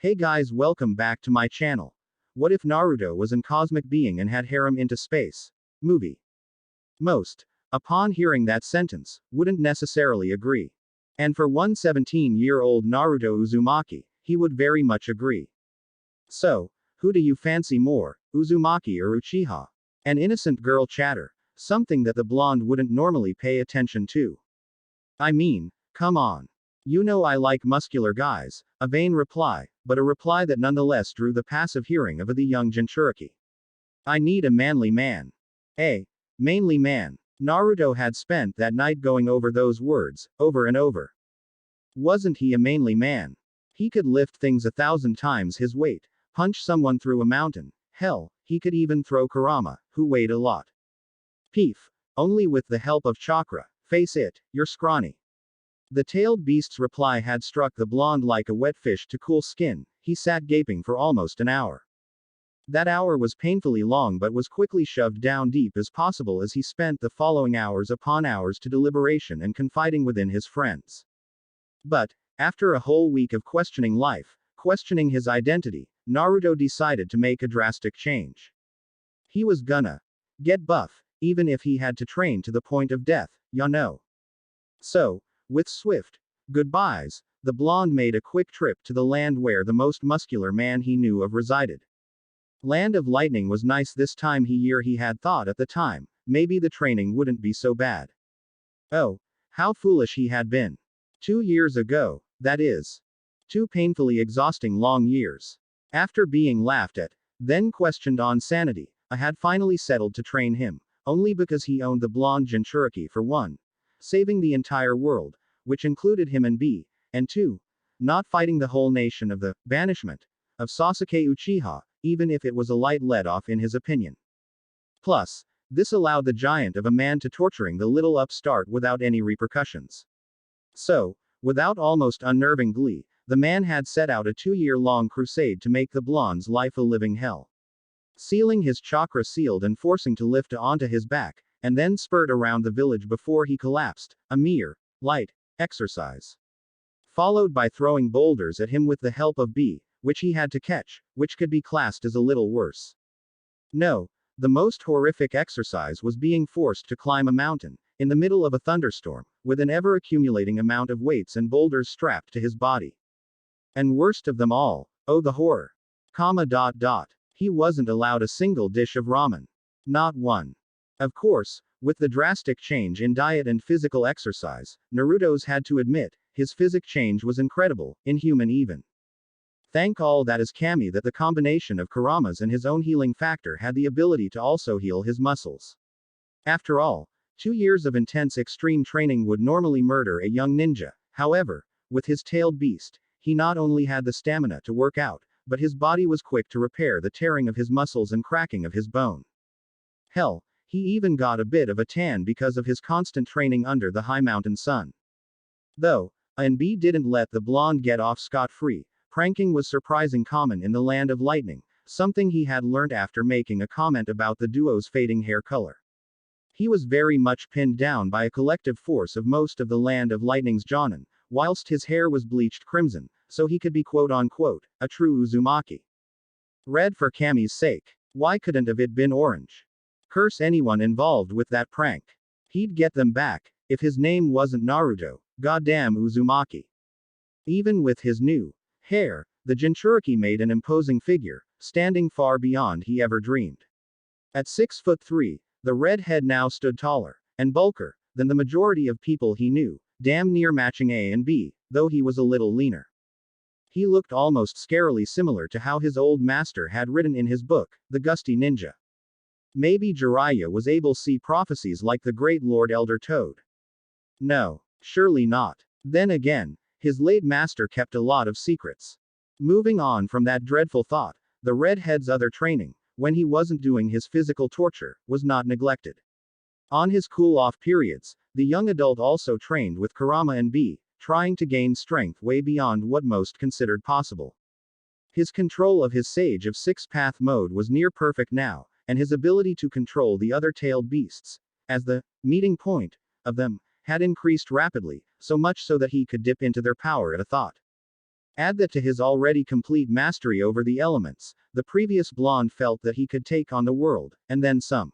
Hey guys, welcome back to my channel. What if Naruto was an cosmic being and had harem into space? Movie. Most, upon hearing that sentence, wouldn't necessarily agree. And for one 17-year-old Naruto Uzumaki, he would very much agree. So, who do you fancy more, Uzumaki or Uchiha? An innocent girl chatter, something that the blonde wouldn't normally pay attention to. I mean, come on. You know I like muscular guys, a vain reply, but a reply that nonetheless drew the passive hearing of the young Jinchuriki. I need a manly man. A manly man. Naruto had spent that night going over those words, over and over. Wasn't he a manly man? He could lift things 1,000 times his weight, punch someone through a mountain, hell, he could even throw Kurama, who weighed a lot. Peef. Only with the help of chakra, face it, you're scrawny. The tailed beast's reply had struck the blonde like a wet fish to cool skin. He sat gaping for almost an hour. That hour was painfully long but was quickly shoved down deep as possible as he spent the following hours upon hours to deliberation and confiding within his friends. But, after a whole week of questioning life, questioning his identity, Naruto decided to make a drastic change. He was gonna get buff, even if he had to train to the point of death, ya know. So, with swift goodbyes, the blonde made a quick trip to the land where the most muscular man he knew of resided. Land of Lightning was nice this time he had thought at the time, maybe the training wouldn't be so bad. Oh, how foolish he had been. 2 years ago, that is. 2 painfully exhausting long years. After being laughed at, then questioned on sanity, I had finally settled to train him, only because he owned the blonde Jinchuriki for one. Saving the entire world, which included him and B, and 2. Not fighting the whole nation of the banishment of Sasuke Uchiha, even if it was a light let-off in his opinion. Plus, this allowed the giant of a man to torturing the little upstart without any repercussions. So, without almost unnerving glee, the man had set out a 2-year-long crusade to make the blonde's life a living hell. Sealing his chakra sealed and forcing to lift onto his back, and then spurt around the village before he collapsed, a mere light exercise. Followed by throwing boulders at him with the help of B, which he had to catch, which could be classed as a little worse. No, the most horrific exercise was being forced to climb a mountain, in the middle of a thunderstorm, with an ever-accumulating amount of weights and boulders strapped to his body. And worst of them all, oh the horror. He wasn't allowed a single dish of ramen. Not one. Of course, with the drastic change in diet and physical exercise, Naruto's had to admit, his physic change was incredible, inhuman even. Thank all that is Kami that the combination of Kurama's and his own healing factor had the ability to also heal his muscles. After all, 2 years of intense extreme training would normally murder a young ninja. However, with his tailed beast, he not only had the stamina to work out, but his body was quick to repair the tearing of his muscles and cracking of his bone. Hell, he even got a bit of a tan because of his constant training under the high mountain sun. Though, A and B didn't let the blonde get off scot-free, pranking was surprising common in the land of lightning, something he had learned after making a comment about the duo's fading hair color. He was very much pinned down by a collective force of most of the land of lightning's jonin, whilst his hair was bleached crimson, so he could be quote-unquote, a true Uzumaki. Red for Kami's sake. Why couldn't have it been orange? Curse anyone involved with that prank. He'd get them back, if his name wasn't Naruto, goddamn Uzumaki. Even with his new hair, the Jinchuriki made an imposing figure, standing far beyond he ever dreamed. At 6'3", the redhead now stood taller, and bulkier, than the majority of people he knew, damn near matching A and B, though he was a little leaner. He looked almost scarily similar to how his old master had written in his book, The Gusty Ninja. Maybe Jiraiya was able to see prophecies like the great Lord Elder Toad. No, surely not. Then again, his late master kept a lot of secrets. Moving on from that dreadful thought, the redhead's other training, when he wasn't doing his physical torture, was not neglected. On his cool-off periods, the young adult also trained with Kurama and B, trying to gain strength way beyond what most considered possible. His control of his Sage of Six-Path mode was near perfect now, and his ability to control the other tailed beasts, as the meeting point of them, had increased rapidly, so much so that he could dip into their power at a thought. Add that to his already complete mastery over the elements, the previous blonde felt that he could take on the world, and then some.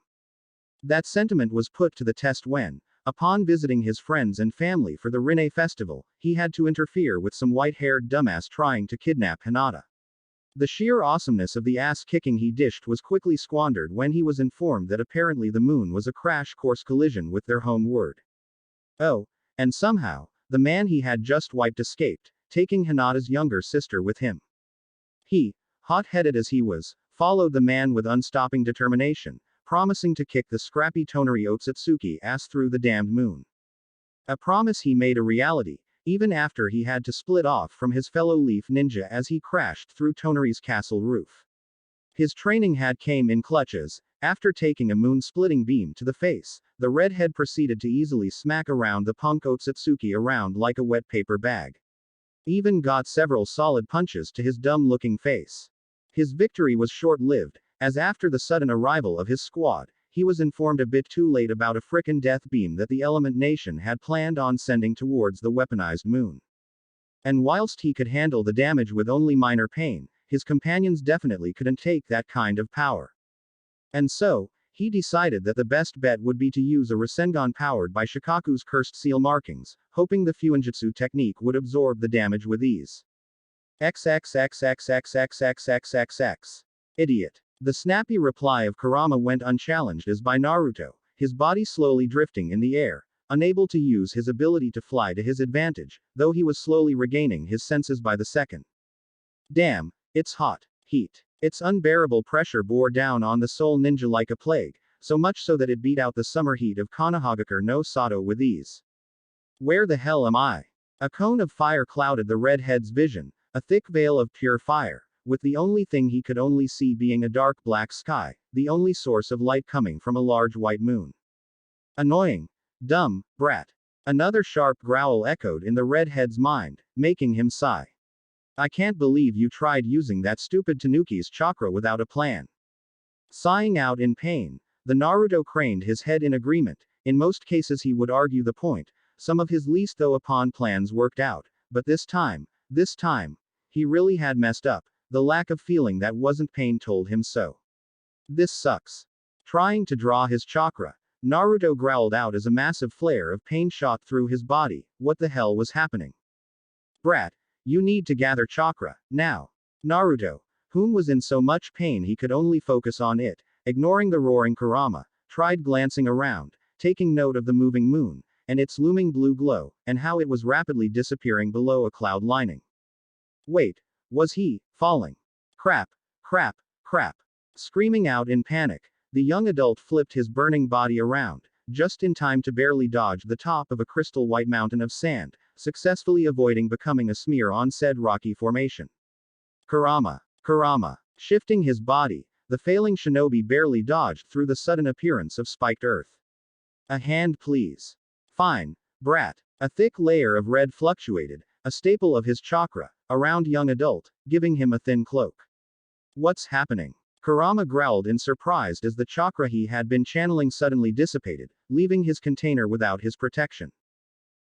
That sentiment was put to the test when, upon visiting his friends and family for the Rinne festival, he had to interfere with some white-haired dumbass trying to kidnap Hinata. The sheer awesomeness of the ass-kicking he dished was quickly squandered when he was informed that apparently the moon was a crash course collision with their home world. Oh, and somehow, the man he had just wiped escaped, taking Hinata's younger sister with him. He, hot-headed as he was, followed the man with unstopping determination, promising to kick the scrappy Tonari Otsutsuki ass through the damned moon. A promise he made a reality, even after he had to split off from his fellow Leaf Ninja as he crashed through Tonari's castle roof. His training had came in clutches. After taking a moon-splitting beam to the face, the redhead proceeded to easily smack around the punk Otsutsuki around like a wet paper bag. Even got several solid punches to his dumb-looking face. His victory was short-lived, as after the sudden arrival of his squad, he was informed a bit too late about a frickin' death beam that the Element Nation had planned on sending towards the weaponized moon. And whilst he could handle the damage with only minor pain, his companions definitely couldn't take that kind of power. And so, he decided that the best bet would be to use a Rasengan powered by Shikaku's cursed seal markings, hoping the Fuinjutsu technique would absorb the damage with ease. XXXXXXXXXX. Idiot. The snappy reply of Kurama went unchallenged as by Naruto, his body slowly drifting in the air, unable to use his ability to fly to his advantage, though he was slowly regaining his senses by the second. Damn, it's hot. Heat. Its unbearable pressure bore down on the soul ninja like a plague, so much so that it beat out the summer heat of Konohagakure no Sato with ease. Where the hell am I? A cone of fire clouded the redhead's vision, a thick veil of pure fire, with the only thing he could only see being a dark black sky, the only source of light coming from a large white moon. Annoying. Dumb, brat. Another sharp growl echoed in the redhead's mind, making him sigh. I can't believe you tried using that stupid Tanuki's chakra without a plan. Sighing out in pain, the Naruto craned his head in agreement. In most cases he would argue the point, some of his least though upon plans worked out, but this time, he really had messed up. The lack of feeling that wasn't pain told him so. This sucks. Trying to draw his chakra, Naruto growled out as a massive flare of pain shot through his body. What the hell was happening? Brat, you need to gather chakra, now. Naruto, whom was in so much pain he could only focus on it, ignoring the roaring Kurama, tried glancing around, taking note of the moving moon, and its looming blue glow, and how it was rapidly disappearing below a cloud lining. Wait, was he falling? Crap, crap, crap. Screaming out in panic, the young adult flipped his burning body around, just in time to barely dodge the top of a crystal white mountain of sand, successfully avoiding becoming a smear on said rocky formation. Kurama. Shifting his body, the failing shinobi barely dodged through the sudden appearance of spiked earth. A hand please. Fine, brat. A thick layer of red fluctuated, a staple of his chakra, around young adult, giving him a thin cloak. What's happening? Kurama growled in surprise as the chakra he had been channeling suddenly dissipated, leaving his container without his protection.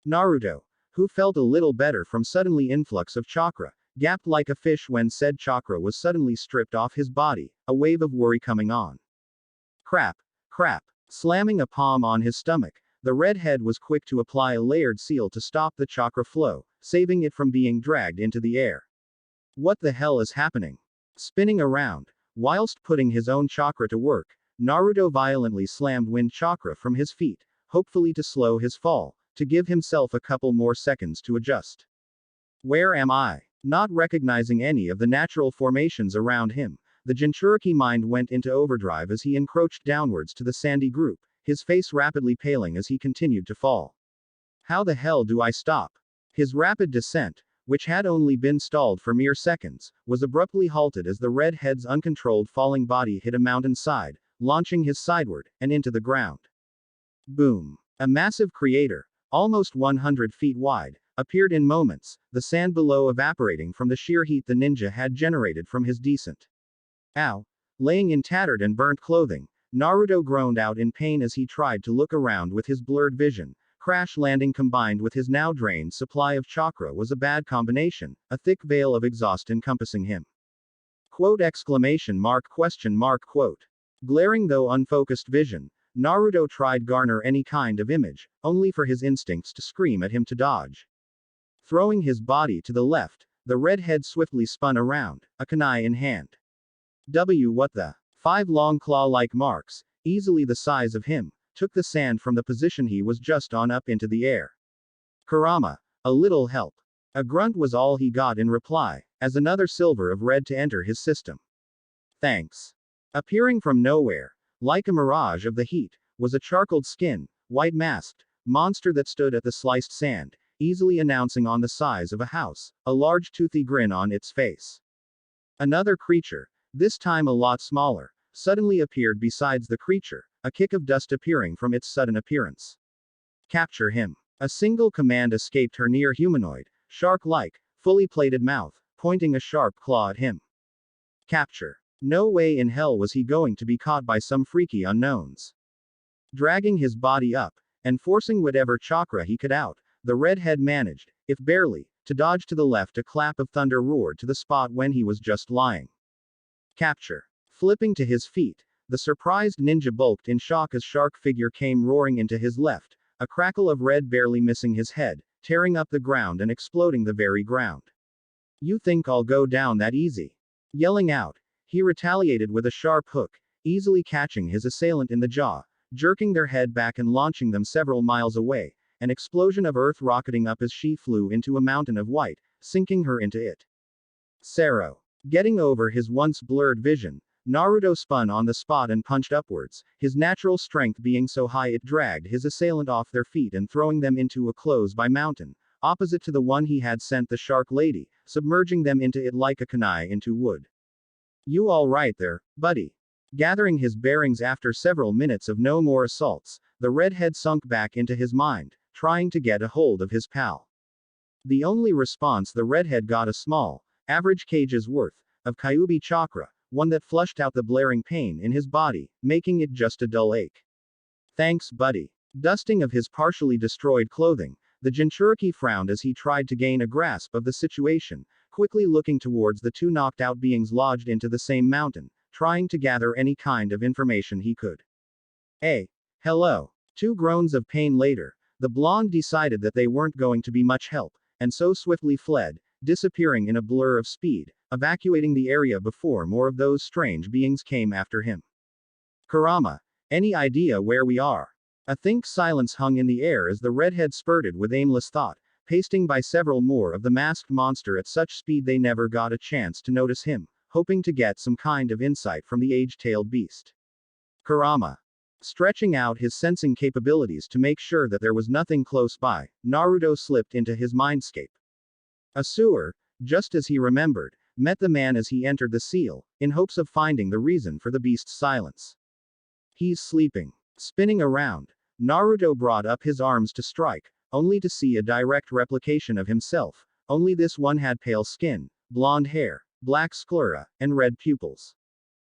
Naruto, who felt a little better from suddenly influx of chakra, gasped like a fish when said chakra was suddenly stripped off his body, a wave of worry coming on. Crap. Slamming a palm on his stomach, the redhead was quick to apply a layered seal to stop the chakra flow, saving it from being dragged into the air. What the hell is happening? Spinning around, whilst putting his own chakra to work, Naruto violently slammed wind chakra from his feet, hopefully to slow his fall, to give himself a couple more seconds to adjust. Where am I? Not recognizing any of the natural formations around him, the Jinchuriki mind went into overdrive as he encroached downwards to the sandy group, his face rapidly paling as he continued to fall. How the hell do I stop? His rapid descent, which had only been stalled for mere seconds, was abruptly halted as the redhead's uncontrolled falling body hit a mountainside, launching his sideward, and into the ground. Boom. A massive crater, almost 100 feet wide, appeared in moments, the sand below evaporating from the sheer heat the ninja had generated from his descent. Ow. Laying in tattered and burnt clothing, Naruto groaned out in pain as he tried to look around with his blurred vision, crash landing combined with his now drained supply of chakra was a bad combination, a thick veil of exhaust encompassing him. Quote exclamation mark question mark quote. Glaring though unfocused vision, Naruto tried garner any kind of image, only for his instincts to scream at him to dodge. Throwing his body to the left, the redhead swiftly spun around, a kunai in hand. What the? 5 long claw-like marks, easily the size of him, took the sand from the position he was just on up into the air. Kurama, a little help. A grunt was all he got in reply, as another silver of red to enter his system. Thanks. Appearing from nowhere, like a mirage of the heat, was a charcoaled skin, white-masked, monster that stood at the sliced sand, easily announcing on the size of a house, a large toothy grin on its face. Another creature, this time a lot smaller, suddenly appeared besides the creature, a kick of dust appearing from its sudden appearance. Capture him. A single command escaped her near humanoid, shark-like, fully plated mouth, pointing a sharp claw at him. Capture. No way in hell was he going to be caught by some freaky unknowns. Dragging his body up, and forcing whatever chakra he could out, the redhead managed, if barely, to dodge to the left. A clap of thunder roared to the spot when he was just lying. Capture. Flipping to his feet, the surprised ninja bulked in shock as shark figure came roaring into his left, a crackle of red barely missing his head, tearing up the ground and exploding the very ground. You think I'll go down that easy? Yelling out, he retaliated with a sharp hook, easily catching his assailant in the jaw, jerking their head back and launching them several miles away, an explosion of earth rocketing up as she flew into a mountain of white, sinking her into it. Sero. Getting over his once blurred vision, Naruto spun on the spot and punched upwards, his natural strength being so high it dragged his assailant off their feet and throwing them into a close-by mountain, opposite to the one he had sent the shark lady, submerging them into it like a kunai into wood. You all right there, buddy? Gathering his bearings after several minutes of no more assaults, the redhead sunk back into his mind, trying to get a hold of his pal. The only response the redhead got a small, average cage's worth, of Kyuubi chakra, one that flushed out the blaring pain in his body, making it just a dull ache. Thanks, buddy. Dusting of his partially destroyed clothing, the Jinchuriki frowned as he tried to gain a grasp of the situation, quickly looking towards the 2 knocked out beings lodged into the same mountain, trying to gather any kind of information he could. Hey. Hello. 2 groans of pain later, the blonde decided that they weren't going to be much help, and so swiftly fled, disappearing in a blur of speed, evacuating the area before more of those strange beings came after him. Kurama. Any idea where we are? A thick silence hung in the air as the redhead spurted with aimless thought, pasting by several more of the masked monster at such speed they never got a chance to notice him, hoping to get some kind of insight from the age-tailed beast. Kurama. Stretching out his sensing capabilities to make sure that there was nothing close by, Naruto slipped into his mindscape. A sewer, just as he remembered, met the man as he entered the seal, in hopes of finding the reason for the beast's silence. He's sleeping. Spinning around, Naruto brought up his arms to strike, only to see a direct replication of himself, only this one had pale skin, blonde hair, black sclera, and red pupils.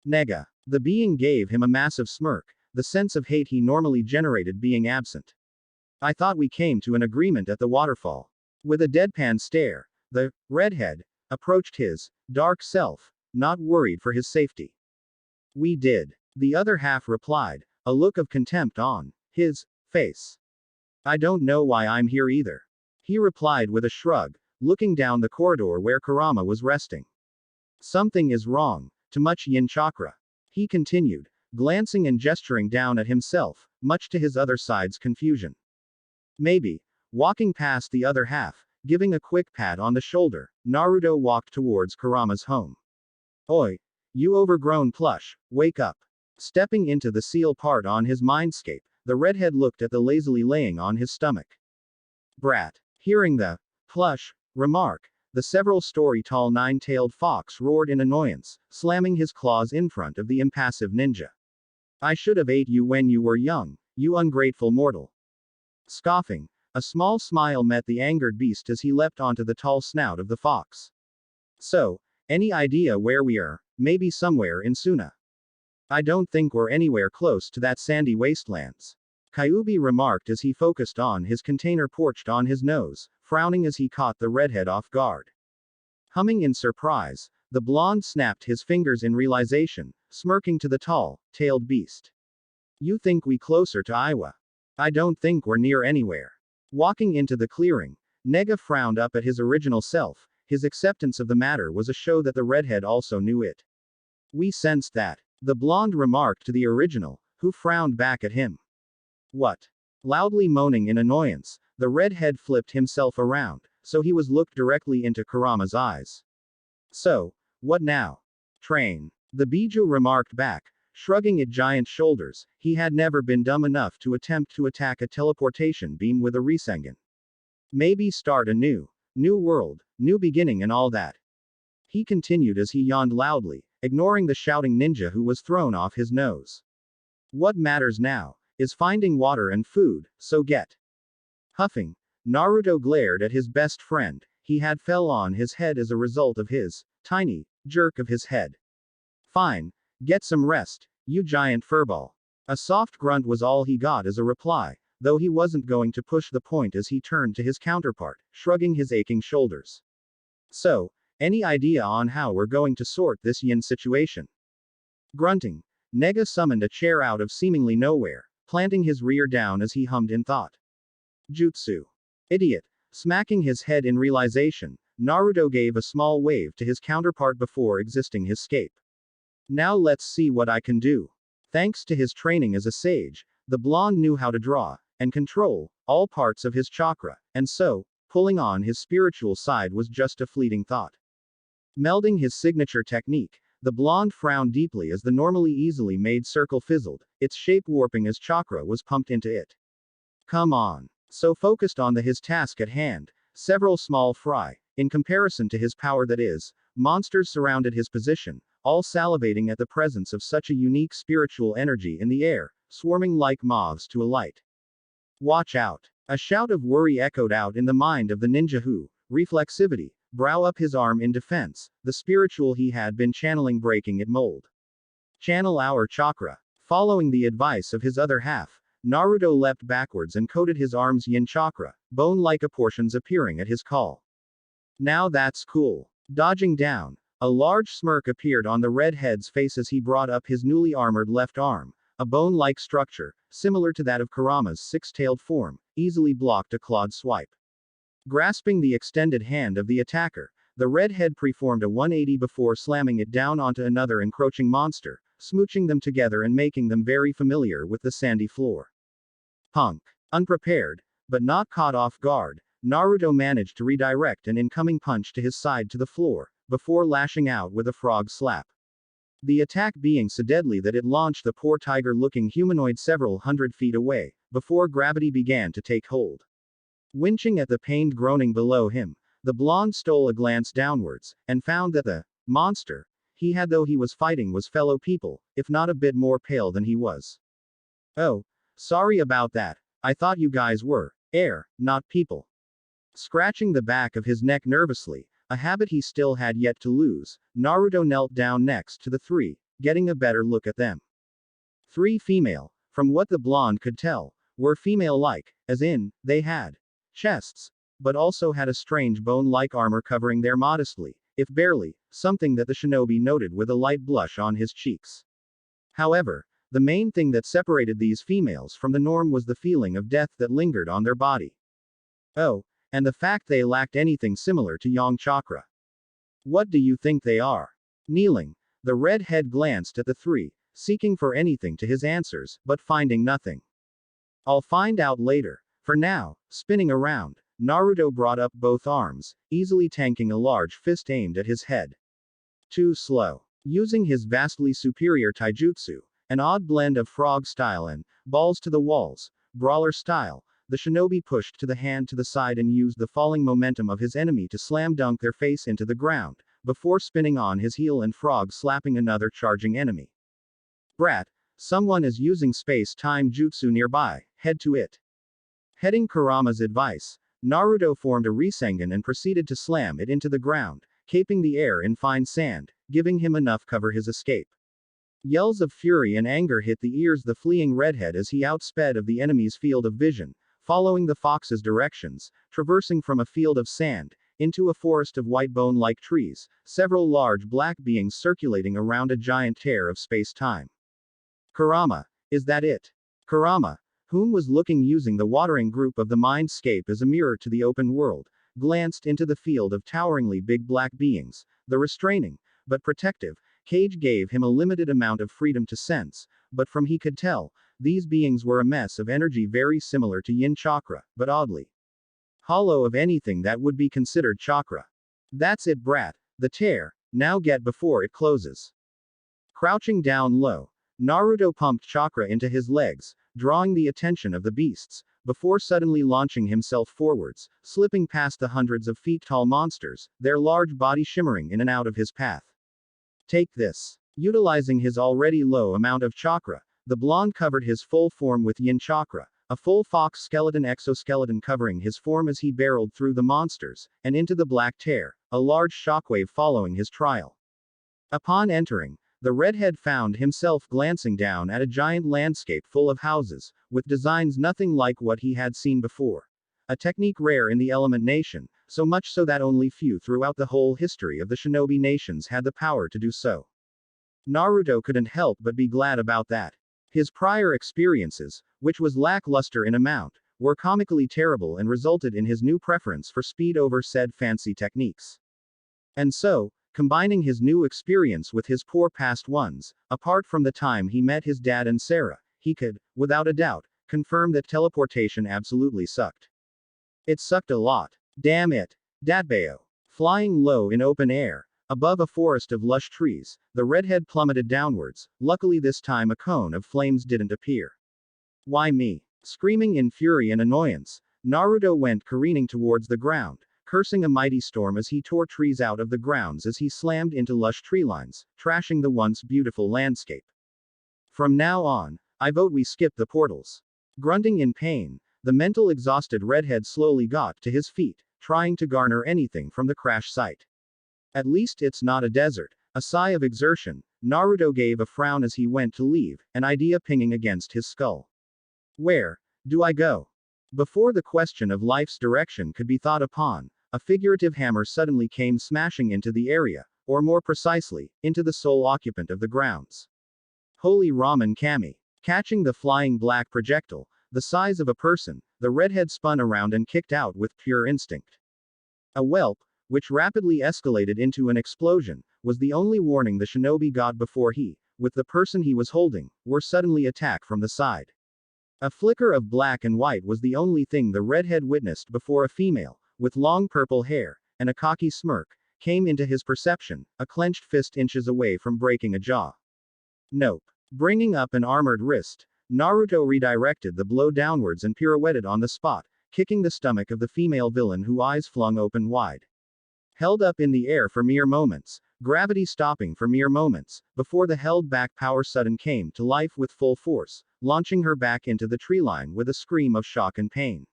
Nega. The being gave him a massive smirk, the sense of hate he normally generated being absent. I thought we came to an agreement at the waterfall. With a deadpan stare, the redhead approached his dark self, not worried for his safety. We did. The other half replied, a look of contempt on his face. I don't know why I'm here either. He replied with a shrug, looking down the corridor where Kurama was resting. Something is wrong. Too much yin chakra. He continued, glancing and gesturing down at himself, much to his other side's confusion. Maybe. Walking past the other half, giving a quick pat on the shoulder, Naruto walked towards Kurama's home. Oi. You overgrown plush, wake up. Stepping into the seal part on his mindscape, the redhead looked at the lazily laying on his stomach. Brat. Hearing the plush remark, the several-story-tall 9-tailed fox roared in annoyance, slamming his claws in front of the impassive ninja. I should have ate you when you were young, you ungrateful mortal. Scoffing, a small smile met the angered beast as he leapt onto the tall snout of the fox. So, any idea where we are? Maybe somewhere in Suna. I don't think we're anywhere close to that sandy wastelands. Kyuubi remarked as he focused on his container perched on his nose, frowning as he caught the redhead off guard. Humming in surprise, the blonde snapped his fingers in realization, smirking to the tall-tailed beast. You think we closer to Iowa? I don't think we're near anywhere. Walking into the clearing, Nega frowned up at his original self. His acceptance of the matter was a show that the redhead also knew it. We sensed that, the blonde remarked to the original, who frowned back at him. What? Loudly moaning in annoyance, the redhead flipped himself around, so he was looked directly into Kurama's eyes. So, what now? Train. The Biju remarked back, shrugging its giant shoulders. He had never been dumb enough to attempt to attack a teleportation beam with a Rasengan. Maybe start a new world, new beginning and all that. He continued as he yawned loudly, ignoring the shouting ninja who was thrown off his nose. What matters now is finding water and food, so get. Huffing, Naruto glared at his best friend. He had fell on his head as a result of his tiny jerk of his head. Fine, get some rest, you giant furball. A soft grunt was all he got as a reply, though he wasn't going to push the point as he turned to his counterpart, shrugging his aching shoulders. So, any idea on how we're going to sort this yin situation? Grunting, Nega summoned a chair out of seemingly nowhere, planting his rear down as he hummed in thought. Jutsu. Idiot. Smacking his head in realization, Naruto gave a small wave to his counterpart before exiting his scape. Now let's see what I can do. Thanks to his training as a sage, the blonde knew how to draw and control all parts of his chakra, and so, pulling on his spiritual side was just a fleeting thought. Melding his signature technique, the blonde frowned deeply as the normally easily made circle fizzled, its shape warping as chakra was pumped into it. Come on. So focused on his task at hand, several small fry, in comparison to his power that is, monsters surrounded his position, all salivating at the presence of such a unique spiritual energy in the air, swarming like moths to a light. Watch out. A shout of worry echoed out in the mind of the ninja who, reflexivity, brow up his arm in defense, the spiritual he had been channeling breaking it mold. Channel our chakra. Following the advice of his other half, Naruto leapt backwards and coated his arm's yin chakra, bone-like portions appearing at his call. Now that's cool. Dodging down, a large smirk appeared on the redhead's face as he brought up his newly armored left arm, a bone-like structure, similar to that of Kurama's six-tailed form, easily blocked a clawed swipe. Grasping the extended hand of the attacker, the redhead performed a 180 before slamming it down onto another encroaching monster, smooching them together and making them very familiar with the sandy floor. Punk. Unprepared, but not caught off guard, Naruto managed to redirect an incoming punch to his side to the floor, before lashing out with a frog slap. The attack being so deadly that it launched the poor tiger-looking humanoid several hundred feet away, before gravity began to take hold. Winching at the pained groaning below him, the blonde stole a glance downwards, and found that the monster he had though he was fighting was fellow people, if not a bit more pale than he was. Oh, sorry about that, I thought you guys were air, not people. Scratching the back of his neck nervously, a habit he still had yet to lose, Naruto knelt down next to the three, getting a better look at them. Three female, from what the blonde could tell, were female-like, as in, they had chests, but also had a strange bone-like armor covering their modestly, if barely, something that the shinobi noted with a light blush on his cheeks. However, the main thing that separated these females from the norm was the feeling of death that lingered on their body. Oh, and the fact they lacked anything similar to yang chakra. What do you think they are? Kneeling, the redhead glanced at the three, seeking for anything to his answers, but finding nothing. I'll find out later. For now, spinning around, Naruto brought up both arms, easily tanking a large fist aimed at his head. Too slow. Using his vastly superior taijutsu, an odd blend of frog style and balls to the walls, brawler style, the shinobi pushed to the hand to the side and used the falling momentum of his enemy to slam dunk their face into the ground, before spinning on his heel and frog slapping another charging enemy. Brat, someone is using space-time jutsu nearby, head to it. Heading Kurama's advice, Naruto formed a Rasengan and proceeded to slam it into the ground, caping the air in fine sand, giving him enough cover his escape. Yells of fury and anger hit the ears the fleeing redhead as he outsped of the enemy's field of vision, following the fox's directions, traversing from a field of sand, into a forest of white bone-like trees, several large black beings circulating around a giant tear of space-time. Kurama, is that it? Kurama, whom was looking using the watering group of the Mindscape as a mirror to the open world, glanced into the field of toweringly big black beings. The restraining, but protective, cage gave him a limited amount of freedom to sense, but from he could tell, these beings were a mess of energy very similar to yin chakra, but oddly hollow of anything that would be considered chakra. That's it, brat. The tear. Now get before it closes. Crouching down low, Naruto pumped chakra into his legs, drawing the attention of the beasts, before suddenly launching himself forwards, slipping past the hundreds of feet tall monsters, their large body shimmering in and out of his path. Take this. Utilizing his already low amount of chakra, the blonde covered his full form with yin chakra, a full fox skeleton exoskeleton covering his form as he barreled through the monsters, and into the black tear, a large shockwave following his trial. Upon entering, the redhead found himself glancing down at a giant landscape full of houses, with designs nothing like what he had seen before. A technique rare in the Element Nation, so much so that only few throughout the whole history of the shinobi nations had the power to do so. Naruto couldn't help but be glad about that. His prior experiences, which was lackluster in amount, were comically terrible and resulted in his new preference for speed over said fancy techniques. And so, combining his new experience with his poor past ones, apart from the time he met his dad and Sarah, he could, without a doubt, confirm that teleportation absolutely sucked. It sucked a lot. Damn it. Datbayo. Flying low in open air, above a forest of lush trees, the redhead plummeted downwards. Luckily this time a cone of flames didn't appear. Why me? Screaming in fury and annoyance, Naruto went careening towards the ground, cursing a mighty storm as he tore trees out of the grounds as he slammed into lush treelines, trashing the once beautiful landscape. From now on, I vote we skip the portals. Grunting in pain, the mental exhausted redhead slowly got to his feet, trying to garner anything from the crash site. At least it's not a desert. A sigh of exertion, Naruto gave a frown as he went to leave, an idea pinging against his skull. Where do I go? Before the question of life's direction could be thought upon, a figurative hammer suddenly came smashing into the area, or more precisely, into the sole occupant of the grounds. Holy Ramen Kami. Catching the flying black projectile, the size of a person, the redhead spun around and kicked out with pure instinct. A whelp, which rapidly escalated into an explosion, was the only warning the shinobi got before he, with the person he was holding, were suddenly attacked from the side. A flicker of black and white was the only thing the redhead witnessed before a female, with long purple hair, and a cocky smirk, came into his perception, a clenched fist inches away from breaking a jaw. Nope. Bringing up an armored wrist, Naruto redirected the blow downwards and pirouetted on the spot, kicking the stomach of the female villain whose eyes flung open wide. Held up in the air for mere moments, gravity stopping for mere moments, before the held back power sudden came to life with full force, launching her back into the treeline with a scream of shock and pain.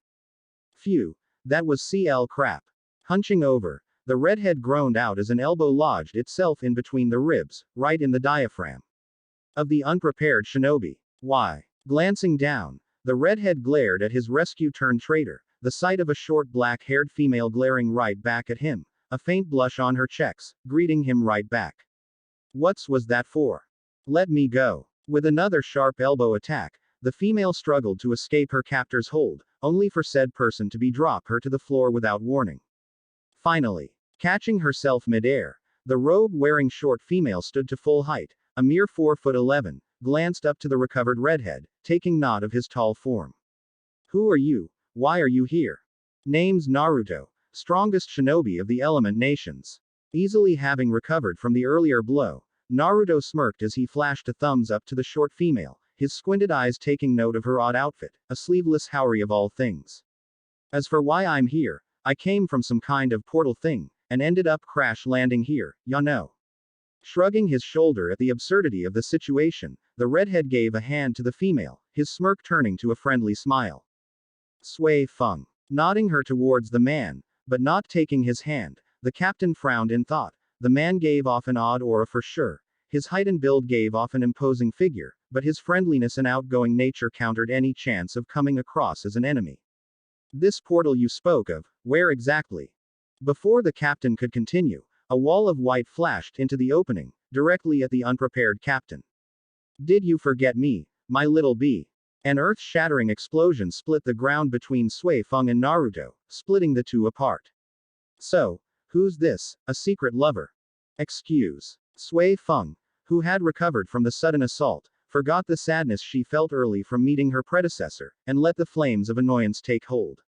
Phew, that was CL crap. Hunching over, the redhead groaned out as an elbow lodged itself in between the ribs, right in the diaphragm of the unprepared shinobi. Why? Glancing down, the redhead glared at his rescue-turned-traitor, the sight of a short black-haired female glaring right back at him, a faint blush on her cheeks, greeting him right back. What's was that for? Let me go. With another sharp elbow attack, the female struggled to escape her captor's hold, only for said person to be drop her to the floor without warning. Finally, catching herself mid-air, the robe-wearing short female stood to full height, a mere 4'11", glanced up to the recovered redhead, taking note of his tall form. Who are you? Why are you here? Name's Naruto, strongest shinobi of the Element Nations. Easily having recovered from the earlier blow, Naruto smirked as he flashed a thumbs up to the short female, his squinted eyes taking note of her odd outfit, a sleeveless houri of all things. As for why I'm here, I came from some kind of portal thing, and ended up crash landing here, ya know. Shrugging his shoulder at the absurdity of the situation, the redhead gave a hand to the female, his smirk turning to a friendly smile. Sui Fon. Nodding her towards the man, but not taking his hand, the captain frowned in thought. The man gave off an odd aura for sure. His height and build gave off an imposing figure, but his friendliness and outgoing nature countered any chance of coming across as an enemy. This portal you spoke of, where exactly? Before the captain could continue, a wall of white flashed into the opening, directly at the unprepared captain. Did you forget me, my little bee? An earth-shattering explosion split the ground between Sui Fon and Naruto, splitting the two apart. So, who's this, a secret lover? Excuse. Sui Fon, who had recovered from the sudden assault, forgot the sadness she felt early from meeting her predecessor, and let the flames of annoyance take hold.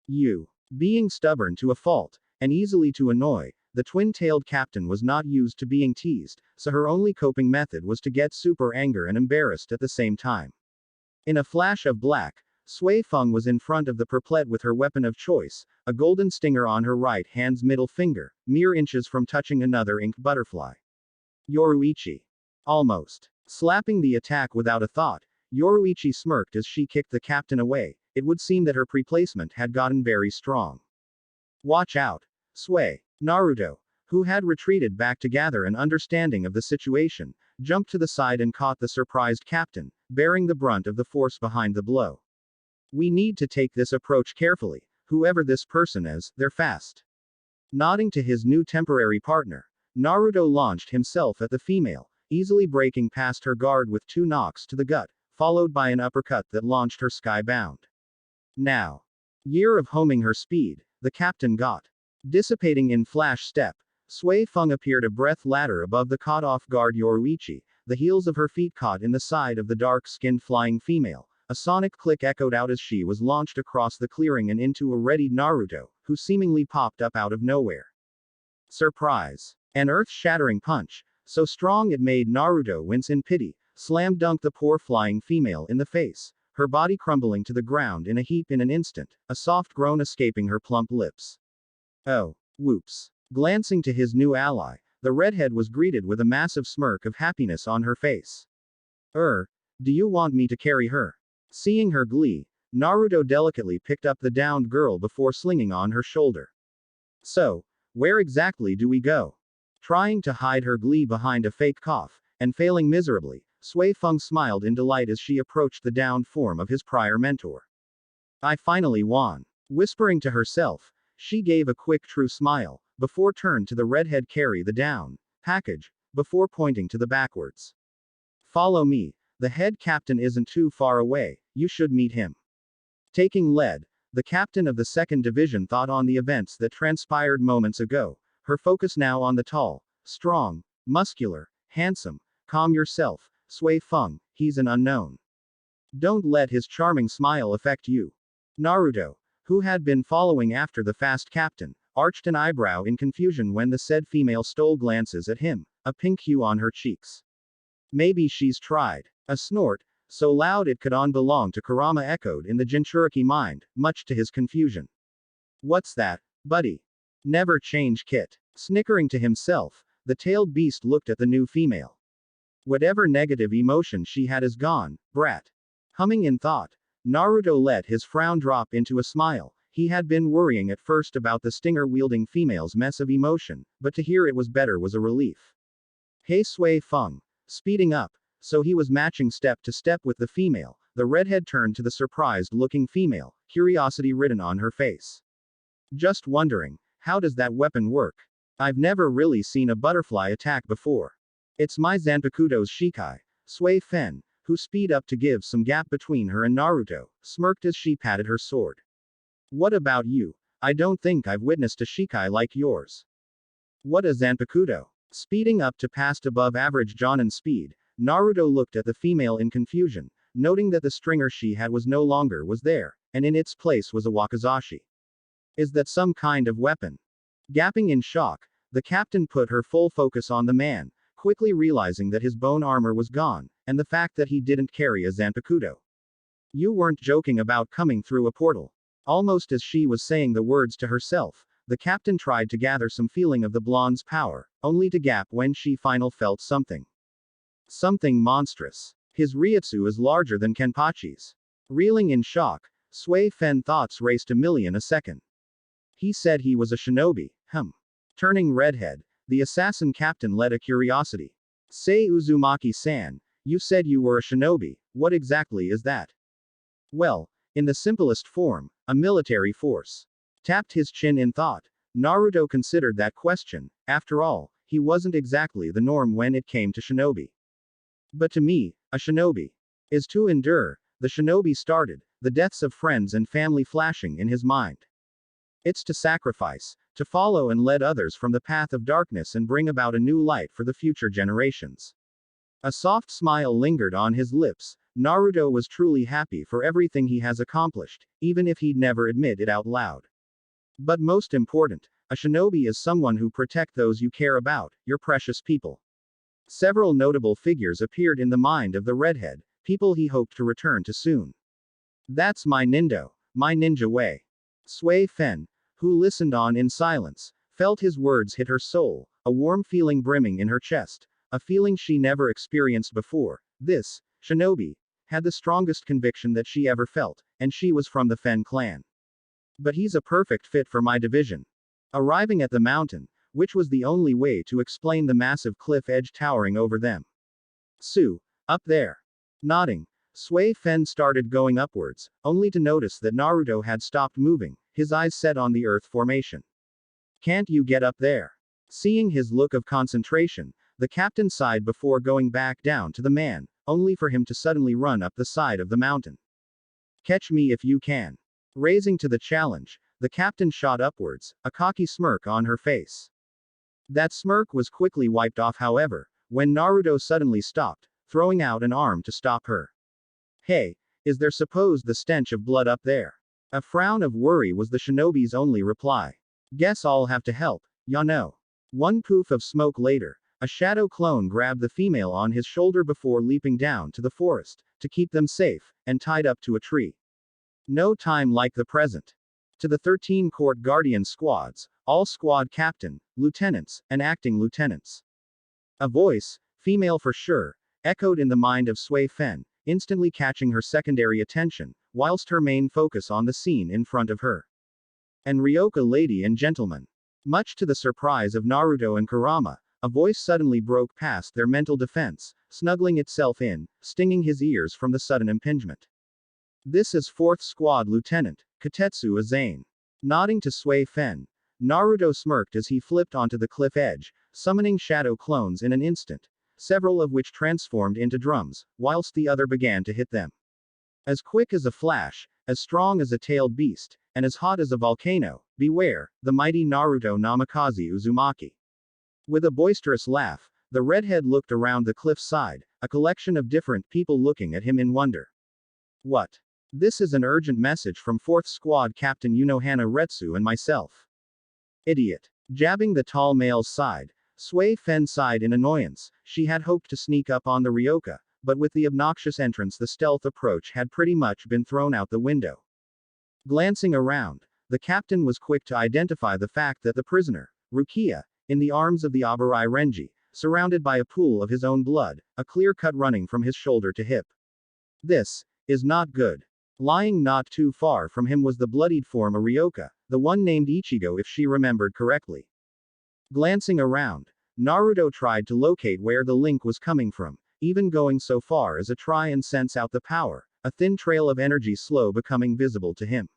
You. Being stubborn to a fault, and easily to annoy, the twin-tailed captain was not used to being teased, so her only coping method was to get super anger and embarrassed at the same time. In a flash of black, Sui Fon was in front of the perplet with her weapon of choice, a golden stinger on her right hand's middle finger, mere inches from touching another inked butterfly. Yoruichi. Almost. Slapping the attack without a thought, Yoruichi smirked as she kicked the captain away. It would seem that her pre-placement had gotten very strong. Watch out. Sui. Naruto, who had retreated back to gather an understanding of the situation, jumped to the side and caught the surprised captain, bearing the brunt of the force behind the blow. We need to take this approach carefully. Whoever this person is, they're fast. Nodding to his new temporary partner, Naruto launched himself at the female, easily breaking past her guard with 2 knocks to the gut, followed by an uppercut that launched her skybound. Now. Year of homing her speed, the captain got. Dissipating in flash step, Sui Fon appeared a breath ladder above the caught off guard Yoruichi, the heels of her feet caught in the side of the dark-skinned flying female. A sonic click echoed out as she was launched across the clearing and into a readied Naruto, who seemingly popped up out of nowhere. Surprise. An earth-shattering punch, so strong it made Naruto wince in pity, slam-dunked the poor flying female in the face, her body crumbling to the ground in a heap in an instant, a soft groan escaping her plump lips. Oh, whoops. Glancing to his new ally, the redhead was greeted with a massive smirk of happiness on her face. Do you want me to carry her? Seeing her glee, Naruto delicately picked up the downed girl before slinging on her shoulder. So, where exactly do we go? Trying to hide her glee behind a fake cough, and failing miserably, Sui Fon smiled in delight as she approached the downed form of his prior mentor. I finally won. Whispering to herself, she gave a quick true smile, before turned to the redhead carry the down package, before pointing to the backwards. Follow me, the head captain isn't too far away, you should meet him. Taking lead, the captain of the 2nd Division thought on the events that transpired moments ago, her focus now on the tall, strong, muscular, handsome, calm yourself, Sui Fon, he's an unknown. Don't let his charming smile affect you. Naruto, who had been following after the fast captain, arched an eyebrow in confusion when the said female stole glances at him, a pink hue on her cheeks. Maybe she's tried. A snort, so loud it could belong to Kurama echoed in the Jinchuriki mind, much to his confusion. What's that, buddy? Never change kit. Snickering to himself, the tailed beast looked at the new female. Whatever negative emotion she had is gone, brat. Humming in thought, Naruto let his frown drop into a smile. He had been worrying at first about the stinger-wielding female's mess of emotion, but to hear it was better was a relief. Hey Sui Fon. Speeding up, so he was matching step to step with the female, the redhead turned to the surprised-looking female, curiosity written on her face. Just wondering, how does that weapon work? I've never really seen a butterfly attack before. It's my Zanpakuto's Shikai, Sui Fon, who speed up to give some gap between her and Naruto, smirked as she patted her sword. What about you? I don't think I've witnessed a Shikai like yours. What a Zanpakuto. Speeding up to past above average Jonin speed, Naruto looked at the female in confusion, noting that the stringer she had was no longer was there, and in its place was a wakizashi. Is that some kind of weapon? Gapping in shock, the captain put her full focus on the man, quickly realizing that his bone armor was gone, and the fact that he didn't carry a Zanpakuto. You weren't joking about coming through a portal. Almost as she was saying the words to herself, the captain tried to gather some feeling of the blonde's power, only to gap when she finally felt something. Something monstrous. His Ryutsu is larger than Kenpachi's. Reeling in shock, Sui Fon thoughts raced a million a second. He said he was a shinobi, Turning redhead, the assassin captain led a curiosity. Say Uzumaki-san, you said you were a shinobi, what exactly is that? Well, in the simplest form, a military force. Tapped his chin in thought. Naruto considered that question, after all, he wasn't exactly the norm when it came to shinobi. But to me, a shinobi is to endure. The shinobi started, the deaths of friends and family flashing in his mind. It's to sacrifice, to follow and lead others from the path of darkness and bring about a new light for the future generations. A soft smile lingered on his lips. Naruto was truly happy for everything he has accomplished, even if he'd never admit it out loud. But most important, a shinobi is someone who protects those you care about, your precious people. Several notable figures appeared in the mind of the redhead, people he hoped to return to soon. That's my ninja way. Soi Fon, who listened on in silence, felt his words hit her soul, a warm feeling brimming in her chest, a feeling she never experienced before. This shinobi had the strongest conviction that she ever felt, and she was from the Fen clan. But he's a perfect fit for my division. Arriving at the mountain, which was the only way to explain the massive cliff edge towering over them. Up there. Nodding, Soi Fon started going upwards, only to notice that Naruto had stopped moving, his eyes set on the earth formation. Can't you get up there? Seeing his look of concentration, the captain sighed before going back down to the man, only for him to suddenly run up the side of the mountain. Catch me if you can. Raising to the challenge, the captain shot upwards, a cocky smirk on her face. That smirk was quickly wiped off, however, when Naruto suddenly stopped, throwing out an arm to stop her. Hey, is there supposed the stench of blood up there? A frown of worry was the shinobi's only reply. Guess I'll have to help, ya know. One poof of smoke later, a shadow clone grabbed the female on his shoulder before leaping down to the forest, to keep them safe, and tied up to a tree. No time like the present. To the 13 court guardian squads, all squad captain, lieutenants, and acting lieutenants. A voice, female for sure, echoed in the mind of Soi Fon, instantly catching her secondary attention, whilst her main focus on the scene in front of her. And Ryoka, lady and gentlemen. Much to the surprise of Naruto and Kurama, a voice suddenly broke past their mental defense, snuggling itself in, stinging his ears from the sudden impingement. This is 4th Squad Lieutenant, Katetsu Aizen. Nodding to Soi Fon, Naruto smirked as he flipped onto the cliff edge, summoning shadow clones in an instant, several of which transformed into drums, whilst the other began to hit them. As quick as a flash, as strong as a tailed beast, and as hot as a volcano, beware, the mighty Naruto Namikaze Uzumaki. With a boisterous laugh, the redhead looked around the cliff side, a collection of different people looking at him in wonder. What? This is an urgent message from 4th Squad Captain Unohana Retsu and myself. Idiot. Jabbing the tall male's side, Soi Fon sighed in annoyance. She had hoped to sneak up on the Ryoka, but with the obnoxious entrance the stealth approach had pretty much been thrown out the window. Glancing around, the captain was quick to identify the fact that the prisoner, Rukia, in the arms of the Abarai Renji, surrounded by a pool of his own blood, a clear cut running from his shoulder to hip. This is not good. Lying not too far from him was the bloodied form of Ryoka, the one named Ichigo if she remembered correctly. Glancing around, Naruto tried to locate where the link was coming from, even going so far as to try and sense out the power, a thin trail of energy slow becoming visible to him.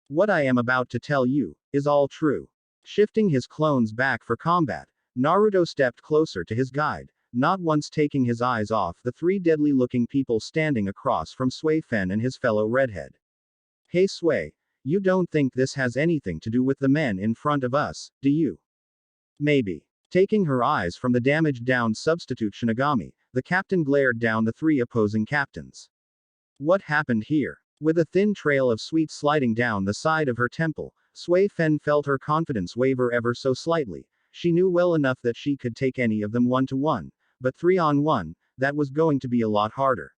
What I am about to tell you is all true. Shifting his clones back for combat, Naruto stepped closer to his guide, not once taking his eyes off the 3 deadly-looking people standing across from Soi Fon and his fellow redhead. Hey Sui, you don't think this has anything to do with the men in front of us, do you? Maybe. Taking her eyes from the damaged-down substitute Shinigami, the captain glared down the 3 opposing captains. What happened here? With a thin trail of sweat sliding down the side of her temple, Soi Fon felt her confidence waver ever so slightly. She knew well enough that she could take any of them 1-to-1, but 3-on-1, that was going to be a lot harder.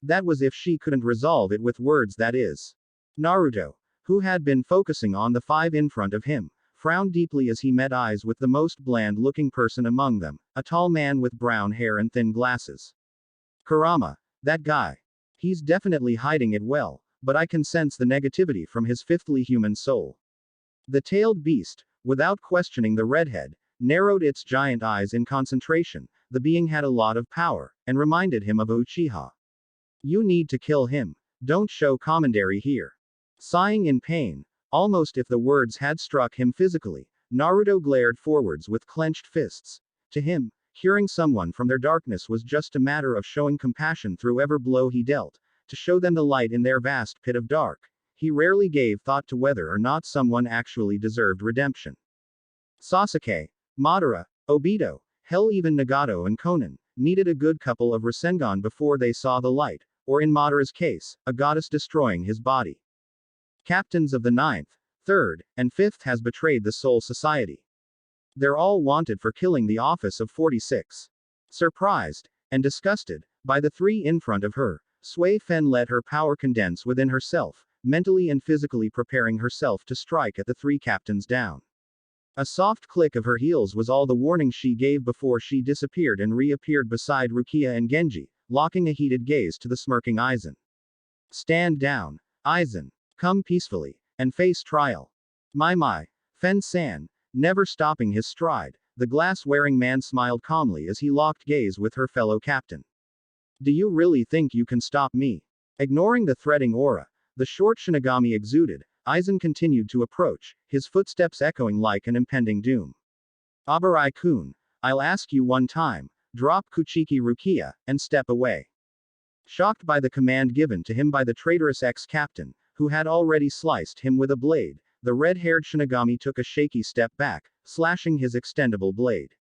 That was if she couldn't resolve it with words, that is. Naruto, who had been focusing on the 5 in front of him, frowned deeply as he met eyes with the most bland-looking person among them, a tall man with brown hair and thin glasses. Kurama, that guy. He's definitely hiding it well, but I can sense the negativity from his fifthly human soul. The tailed beast, without questioning the redhead, narrowed its giant eyes in concentration, the being had a lot of power, and reminded him of Uchiha. You need to kill him. Don't show commentary here. Sighing in pain, almost if the words had struck him physically, Naruto glared forwards with clenched fists. To him, curing someone from their darkness was just a matter of showing compassion through every blow he dealt, to show them the light in their vast pit of dark. He rarely gave thought to whether or not someone actually deserved redemption. Sasuke, Madara, Obito, hell even Nagato and Konan, needed a good couple of Rasengan before they saw the light, or in Madara's case, a goddess destroying his body. Captains of the 9th, 3rd, and 5th has betrayed the Soul Society. They're all wanted for killing the office of 46. Surprised, and disgusted, by the three in front of her, Soi Fon let her power condense within herself, mentally and physically preparing herself to strike at the three captains down. A soft click of her heels was all the warning she gave before she disappeared and reappeared beside Rukia and Genji, locking a heated gaze to the smirking Aizen. Stand down, Aizen. Come peacefully, and face trial. My, Fen-san, never stopping his stride, the glass-wearing man smiled calmly as he locked gaze with her fellow captain. Do you really think you can stop me? Ignoring the threatening aura the short Shinigami exuded, Aizen continued to approach, his footsteps echoing like an impending doom. Abarai-kun, I'll ask you one time, drop Kuchiki Rukia, and step away. Shocked by the command given to him by the traitorous ex-captain, who had already sliced him with a blade, the red-haired Shinigami took a shaky step back, slashing his extendable blade.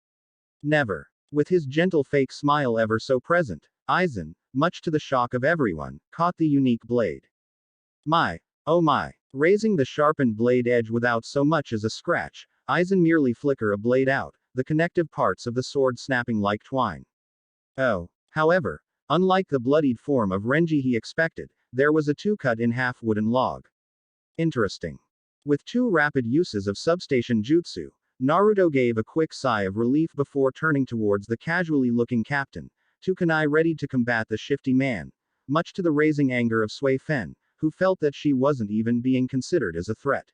Never. With his gentle fake smile ever so present, Aizen, much to the shock of everyone, caught the unique blade. My, oh my. Raising the sharpened blade edge without so much as a scratch, Aizen merely flicker a blade out, the connective parts of the sword snapping like twine. Oh. However, unlike the bloodied form of Renji he expected, there was a two-cut-in-half wooden log. Interesting. With two rapid uses of substation jutsu, Naruto gave a quick sigh of relief before turning towards the casually looking captain, two kunai ready to combat the shifty man, much to the raising anger of Soi Fon, who felt that she wasn't even being considered as a threat.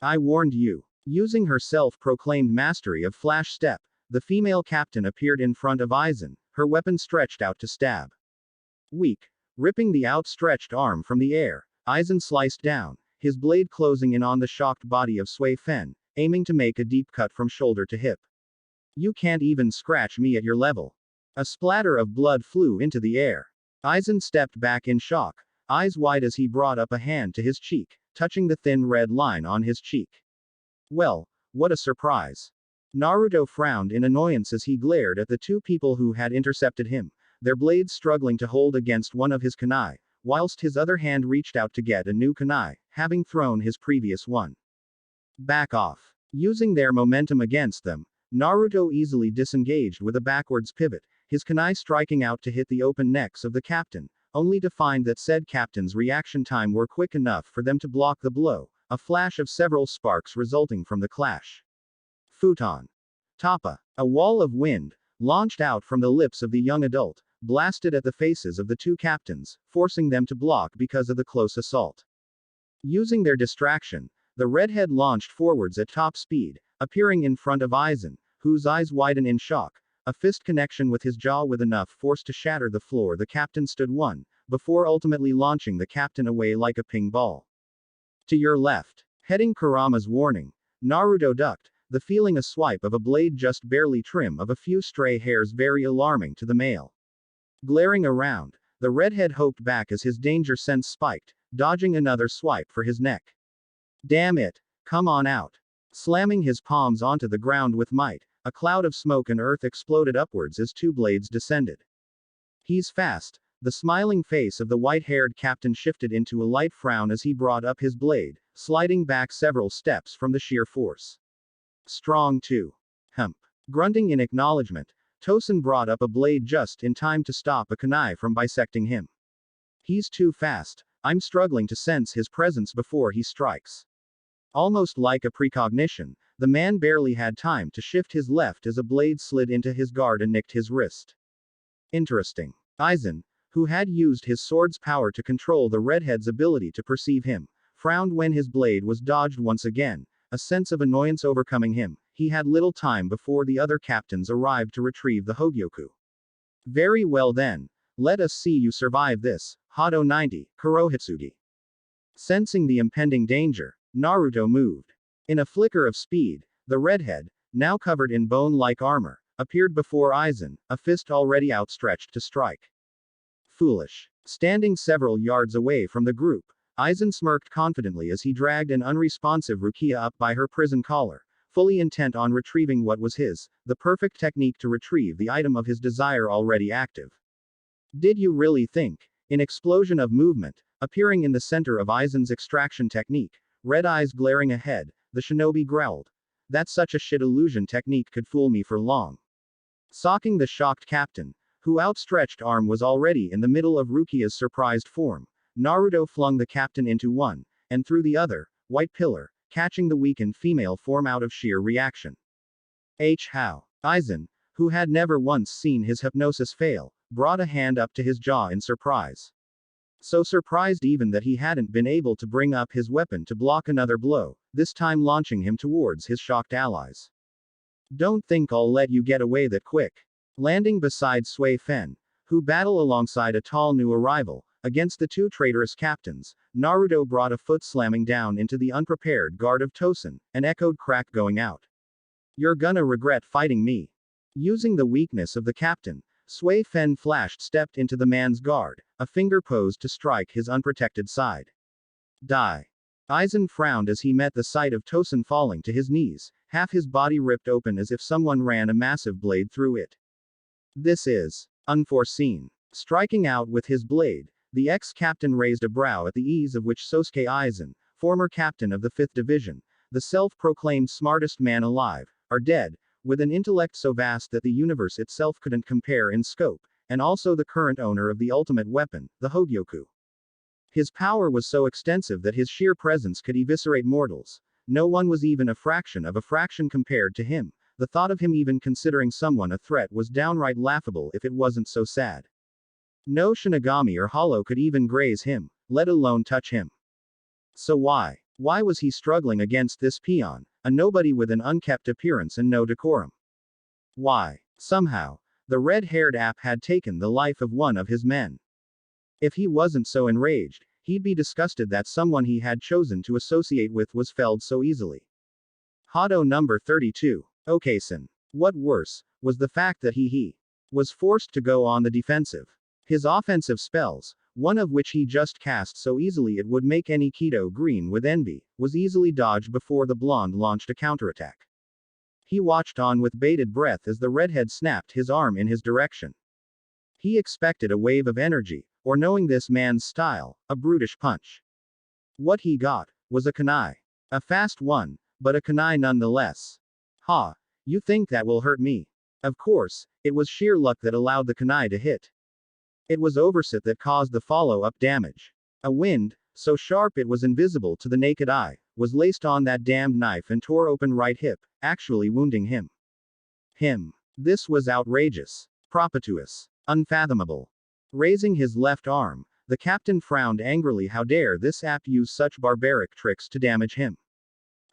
I warned you. Using her self-proclaimed mastery of flash step, the female captain appeared in front of Aizen, her weapon stretched out to stab. Weak. Ripping the outstretched arm from the air, Aizen sliced down, his blade closing in on the shocked body of Soi Fon, aiming to make a deep cut from shoulder to hip. You can't even scratch me at your level. A splatter of blood flew into the air. Aizen stepped back in shock, eyes wide as he brought up a hand to his cheek, touching the thin red line on his cheek. Well, what a surprise. Naruto frowned in annoyance as he glared at the two people who had intercepted him, their blades struggling to hold against one of his kunai, whilst his other hand reached out to get a new kunai, having thrown his previous one. Back off. Using their momentum against them, Naruto easily disengaged with a backwards pivot, his kunai striking out to hit the open necks of the captain, only to find that said captain's reaction time were quick enough for them to block the blow, a flash of several sparks resulting from the clash. Futon. Tappa. A wall of wind, launched out from the lips of the young adult, blasted at the faces of the two captains, forcing them to block because of the close assault. Using their distraction, the redhead launched forwards at top speed, appearing in front of Aizen, whose eyes widen in shock, a fist connection with his jaw with enough force to shatter the floor the captain stood one, before ultimately launching the captain away like a ping ball. To your left. Heading Kurama's warning, Naruto ducked, the feeling a swipe of a blade just barely trim of a few stray hairs very alarming to the male. Glaring around, the redhead hoped back as his danger sense spiked, dodging another swipe for his neck. Damn it, come on out. Slamming his palms onto the ground with might, a cloud of smoke and earth exploded upwards as two blades descended. He's fast. The smiling face of the white-haired captain shifted into a light frown as he brought up his blade, sliding back several steps from the sheer force. Strong too. Hump. Grunting in acknowledgement, Tosen brought up a blade just in time to stop a kunai from bisecting him. He's too fast. I'm struggling to sense his presence before he strikes. Almost like a precognition, the man barely had time to shift his left as a blade slid into his guard and nicked his wrist. Interesting. Aizen, who had used his sword's power to control the redhead's ability to perceive him, frowned when his blade was dodged once again, a sense of annoyance overcoming him. he had little time before the other captains arrived to retrieve the Hogyoku. Very well then. Let us see you survive this. Hado 90, Kurohitsugi. Sensing the impending danger, Naruto moved. In a flicker of speed, the redhead, now covered in bone-like armor, appeared before Aizen, a fist already outstretched to strike. Foolish. Standing several yards away from the group, Aizen smirked confidently as he dragged an unresponsive Rukia up by her prison collar, fully intent on retrieving what was his, the perfect technique to retrieve the item of his desire already active. Did you really think? An explosion of movement, appearing in the center of Aizen's extraction technique, red eyes glaring ahead, the shinobi growled. That such a shit illusion technique could fool me for long. Socking the shocked captain, whose outstretched arm was already in the middle of Rukia's surprised form, Naruto flung the captain into one, and through the other, white pillar, catching the weakened female form out of sheer reaction. How? Aizen, who had never once seen his hypnosis fail, brought a hand up to his jaw in surprise. So surprised even that he hadn't been able to bring up his weapon to block another blow, this time launching him towards his shocked allies. Don't think I'll let you get away that quick. Landing beside Soi Fon, who battled alongside a tall new arrival, against the two traitorous captains, Naruto brought a foot slamming down into the unprepared guard of Tosen, an echoed crack going out. You're gonna regret fighting me. Using the weakness of the captain, Soi Fon flashed stepped into the man's guard, a finger posed to strike his unprotected side. Die. Aizen frowned as he met the sight of Tosen falling to his knees, half his body ripped open as if someone ran a massive blade through it. This is unforeseen. Striking out with his blade, the ex-captain raised a brow at the ease of which Sosuke Aizen, former captain of the 5th Division, the self-proclaimed smartest man alive, are dead, with an intellect so vast that the universe itself couldn't compare in scope, and also the current owner of the ultimate weapon, the Hogyoku. His power was so extensive that his sheer presence could eviscerate mortals. No one was even a fraction of a fraction compared to him. The thought of him even considering someone a threat was downright laughable if it wasn't so sad. No Shinigami or Hollow could even graze him, let alone touch him. So why? Why was he struggling against this peon, a nobody with an unkempt appearance and no decorum? Why? Somehow, the red-haired ape had taken the life of one of his men. If he wasn't so enraged, he'd be disgusted that someone he had chosen to associate with was felled so easily. Hado number 32. Okason. What worse, was the fact that he was forced to go on the defensive. His offensive spells, one of which he just cast so easily it would make any Kido green with envy, was easily dodged before the blonde launched a counterattack. He watched on with bated breath as the redhead snapped his arm in his direction. He expected a wave of energy, or knowing this man's style, a brutish punch. What he got was a kunai. A fast one, but a kunai nonetheless. Ha! You think that will hurt me? Of course, it was sheer luck that allowed the kunai to hit. It was oversight that caused the follow-up damage. A wind, so sharp it was invisible to the naked eye, was laced on that damned knife and tore open right hip, actually wounding him. This was outrageous. Propitious. Unfathomable. Raising his left arm, the captain frowned angrily. How dare this ape use such barbaric tricks to damage him?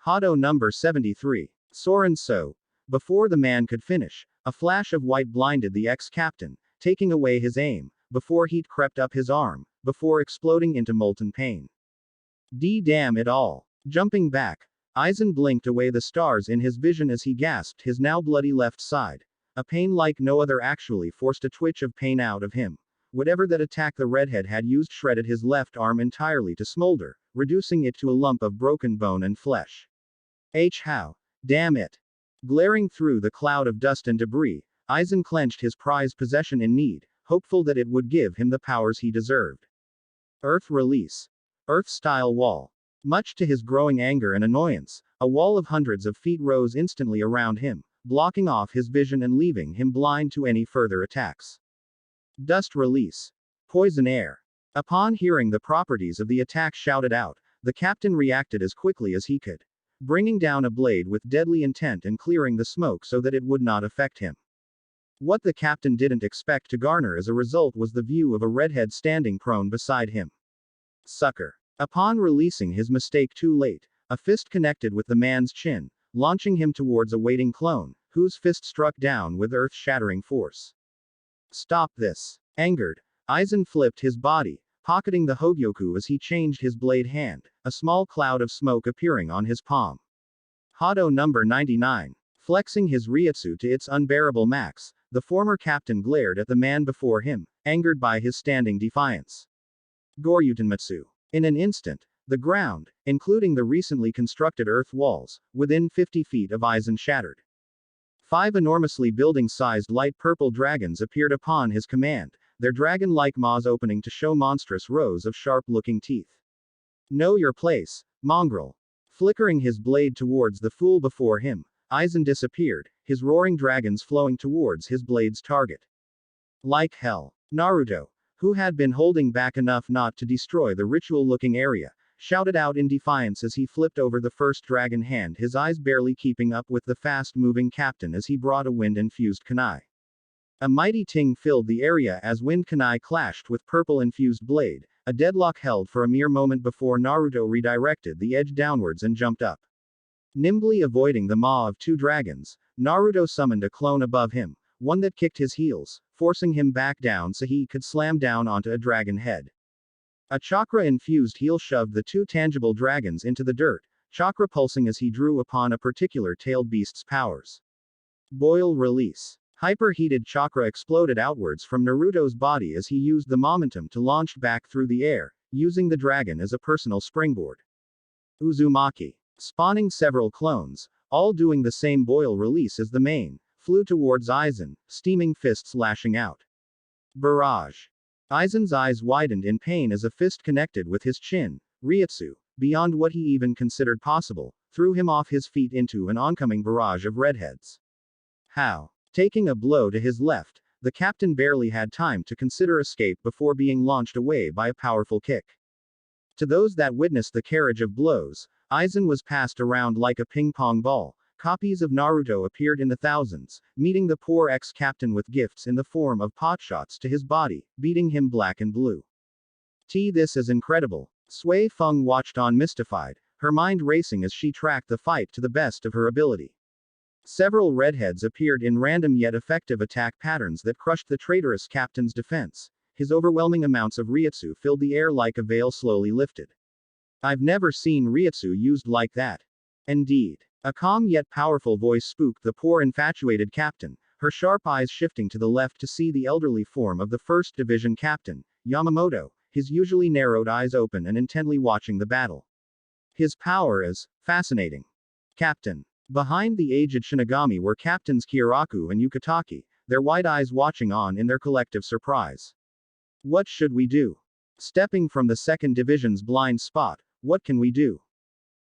Hado number 73. Soren So. Before the man could finish, a flash of white blinded the ex-captain, taking away his aim, before heat crept up his arm, before exploding into molten pain. Damn it all. Jumping back, Aizen blinked away the stars in his vision as he gasped his now bloody left side. A pain like no other actually forced a twitch of pain out of him. Whatever that attack the redhead had used shredded his left arm entirely to smolder, reducing it to a lump of broken bone and flesh. How? Damn it. Glaring through the cloud of dust and debris, Aizen clenched his prized possession in need, hopeful that it would give him the powers he deserved. Earth release. Earth-style wall. Much to his growing anger and annoyance, a wall of hundreds of feet rose instantly around him, blocking off his vision and leaving him blind to any further attacks. Dust release. Poison air. Upon hearing the properties of the attack shouted out, the captain reacted as quickly as he could, bringing down a blade with deadly intent and clearing the smoke so that it would not affect him. What the captain didn't expect to garner as a result was the view of a redhead standing prone beside him. Sucker. Upon releasing his mistake too late, a fist connected with the man's chin, launching him towards a waiting clone, whose fist struck down with earth-shattering force. Stop this. Angered, Aizen flipped his body, pocketing the Hogyoku as he changed his blade hand, a small cloud of smoke appearing on his palm. Hado number 99. Flexing his Ryutsu to its unbearable max, the former captain glared at the man before him, angered by his standing defiance. Goryutenmatsu. In an instant, the ground, including the recently constructed earth walls, within 50 feet of Aizen shattered. 5 enormously building-sized light purple dragons appeared upon his command, their dragon-like maws opening to show monstrous rows of sharp-looking teeth. Know your place, mongrel. Flickering his blade towards the fool before him, Aizen disappeared, his roaring dragons flowing towards his blade's target. Like hell. Naruto, who had been holding back enough not to destroy the ritual-looking area, shouted out in defiance as he flipped over the first dragon hand, his eyes barely keeping up with the fast-moving captain as he brought a wind-infused kunai. A mighty ting filled the area as wind kunai clashed with purple-infused blade, a deadlock held for a mere moment before Naruto redirected the edge downwards and jumped up. Nimbly avoiding the maw of 2 dragons, Naruto summoned a clone above him, one that kicked his heels, forcing him back down so he could slam down onto a dragon head. A chakra-infused heel shoved the 2 tangible dragons into the dirt, chakra pulsing as he drew upon a particular tailed beast's powers. Boil release. Hyperheated chakra exploded outwards from Naruto's body as he used the momentum to launch back through the air, using the dragon as a personal springboard. Uzumaki. Spawning several clones, all doing the same boil release as the main, flew towards Aizen, steaming fists lashing out. Barrage. Aizen's eyes widened in pain as a fist connected with his chin, Ryutsu, beyond what he even considered possible, threw him off his feet into an oncoming barrage of redheads. How? Taking a blow to his left, the captain barely had time to consider escape before being launched away by a powerful kick. To those that witnessed the carriage of blows, Aizen was passed around like a ping-pong ball. Copies of Naruto appeared in the thousands, meeting the poor ex-captain with gifts in the form of potshots to his body, beating him black and blue. This is incredible. Soi Fon watched on mystified, her mind racing as she tracked the fight to the best of her ability. Several redheads appeared in random yet effective attack patterns that crushed the traitorous captain's defense. His overwhelming amounts of Ryutsu filled the air like a veil slowly lifted. I've never seen Ryutsu used like that. Indeed. A calm yet powerful voice spooked the poor infatuated captain, her sharp eyes shifting to the left to see the elderly form of the 1st Division captain, Yamamoto, his usually narrowed eyes open and intently watching the battle. His power is fascinating. Captain. Behind the aged Shinigami were Captains Kyoraku and Yukitaki, their wide eyes watching on in their collective surprise. What should we do? Stepping from the 2nd Division's blind spot, what can we do?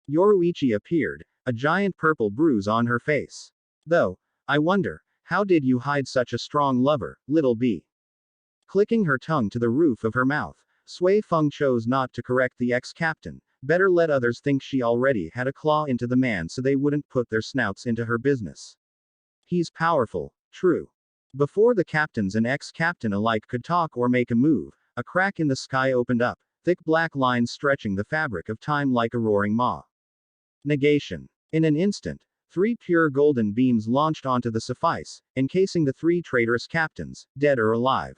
Yoruichi appeared, a giant purple bruise on her face. Though, I wonder, how did you hide such a strong lover, little B? Clicking her tongue to the roof of her mouth, Sui Feng chose not to correct the ex-captain. Better let others think she already had a claw into the man so they wouldn't put their snouts into her business. He's powerful, true. Before the captains and ex-captain alike could talk or make a move, a crack in the sky opened up, thick black lines stretching the fabric of time like a roaring maw. Negation. In an instant, 3 pure golden beams launched onto the suffice, encasing the 3 traitorous captains, dead or alive.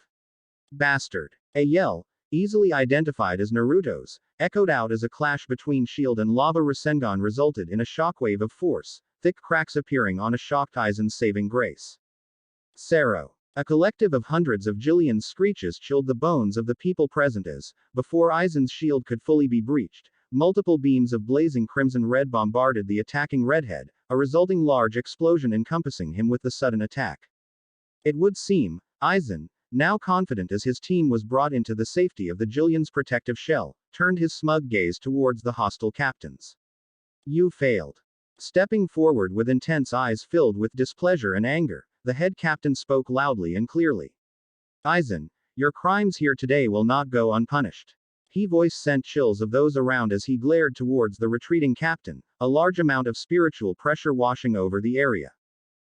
Bastard. A yell, easily identified as Naruto's, echoed out as a clash between shield and lava Rasengan resulted in a shockwave of force, thick cracks appearing on a shocked Aizen's saving grace. Sero. A collective of hundreds of Jillian's screeches chilled the bones of the people present as, before Aizen's shield could fully be breached, multiple beams of blazing crimson red bombarded the attacking redhead, a resulting large explosion encompassing him with the sudden attack. It would seem, Aizen, now confident as his team was brought into the safety of the Jillian's protective shell, turned his smug gaze towards the hostile captains. You failed. Stepping forward with intense eyes filled with displeasure and anger, the head captain spoke loudly and clearly. Aizen, your crimes here today will not go unpunished. His voice sent chills of those around as he glared towards the retreating captain, a large amount of spiritual pressure washing over the area.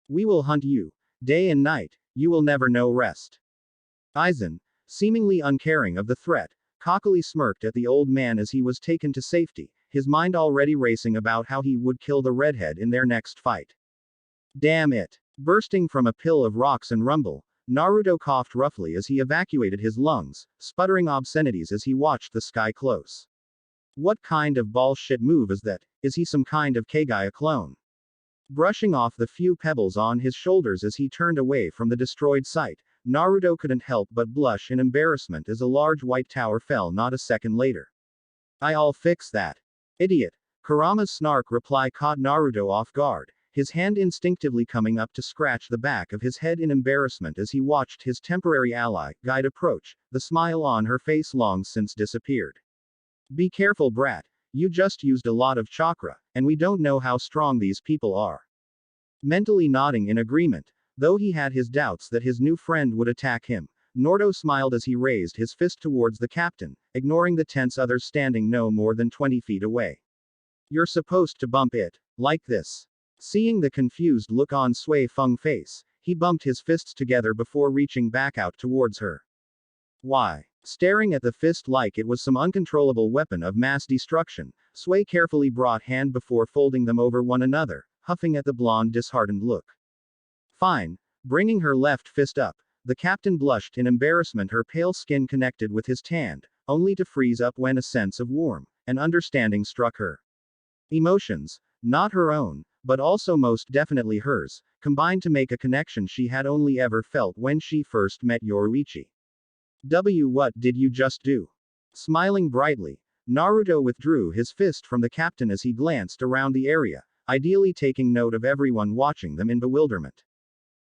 We will hunt you, day and night, you will never know rest. Aizen, seemingly uncaring of the threat, cockily smirked at the old man as he was taken to safety, his mind already racing about how he would kill the redhead in their next fight. Damn it. Bursting from a pill of rocks and rumble, Naruto coughed roughly as he evacuated his lungs, sputtering obscenities as he watched the sky close. What kind of bullshit move is that? Is he some kind of Kagaya clone? Brushing off the few pebbles on his shoulders as he turned away from the destroyed site, Naruto couldn't help but blush in embarrassment as a large white tower fell not a second later. I'll fix that. Idiot. Kurama's snark reply caught Naruto off guard, his hand instinctively coming up to scratch the back of his head in embarrassment as he watched his temporary ally, guide approach, the smile on her face long since disappeared. Be careful, brat. You just used a lot of chakra, and we don't know how strong these people are. Mentally nodding in agreement, though he had his doubts that his new friend would attack him, Naruto smiled as he raised his fist towards the captain, ignoring the tense others standing no more than 20 feet away. You're supposed to bump it, like this. Seeing the confused look on Soi Fon's face, he bumped his fists together before reaching back out towards her. Why? Staring at the fist like it was some uncontrollable weapon of mass destruction, Soi carefully brought hand before folding them over one another, huffing at the blonde disheartened look. Fine. Bringing her left fist up, the captain blushed in embarrassment, her pale skin connected with his tanned, only to freeze up when a sense of warmth and understanding struck her. Emotions, not her own, but also most definitely hers, combined to make a connection she had only ever felt when she first met Yoruichi. What did you just do? Smiling brightly, Naruto withdrew his fist from the captain as he glanced around the area, ideally taking note of everyone watching them in bewilderment.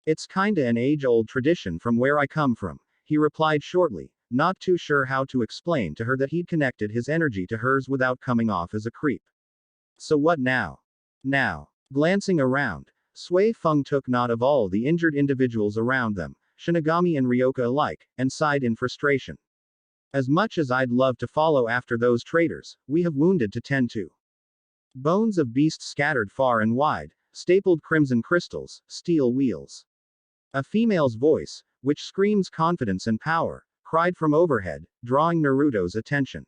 It's kinda an age-old tradition from where I come from, he replied shortly, not too sure how to explain to her that he'd connected his energy to hers without coming off as a creep. So what now? Now, glancing around, Soi Fon took note of all the injured individuals around them, Shinigami and Ryoka alike, and sighed in frustration. As much as I'd love to follow after those traitors, we have wounded to tend to. Bones of beasts scattered far and wide, stapled crimson crystals, steel wheels. A female's voice, which screams confidence and power, cried from overhead, drawing Naruto's attention.